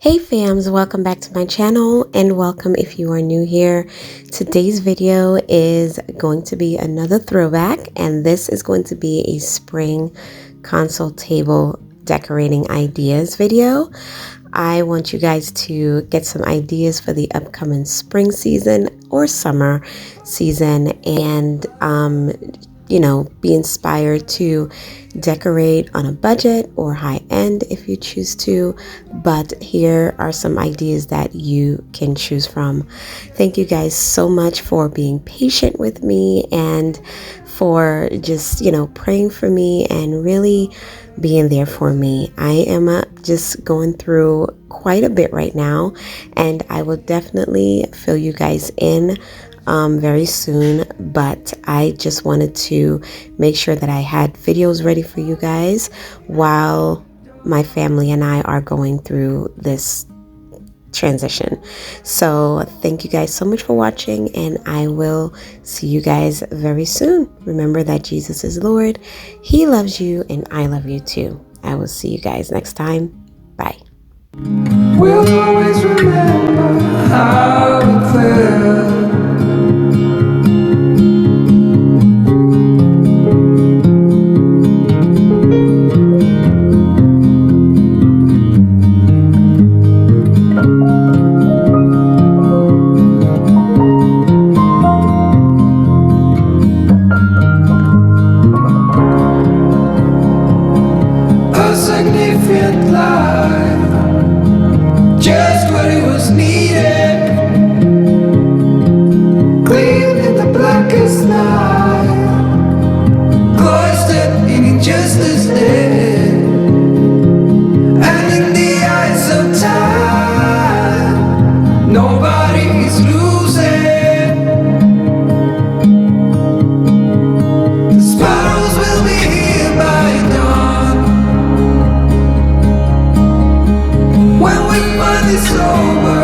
Hey fams, welcome back to my channel and welcome if you are new here. Today's video is going to be another throwback, and this is going to be a spring console table decorating ideas video. I want you guys to get some ideas for the upcoming spring season or summer season and be inspired to decorate on a budget or high end if you choose to. But here are some ideas that you can choose from. Thank you guys so much for being patient with me and for just, praying for me and really being there for me. I am just going through quite a bit right now, and I will definitely fill you guys in very soon, but I just wanted to make sure that I had videos ready for you guys while my family and I are going through this transition. So thank you guys so much for watching, and I will see you guys very soon. Remember that Jesus is Lord. He loves you and I love you too. I will see you guys next time. Bye. We'll always remember how it felt. A significant life, just what it was needed, clean in the blackest night, cloistered in injustice dead, and in the eyes of time, nobody is losing. The sparrows will be here by dawn. When we find it's over,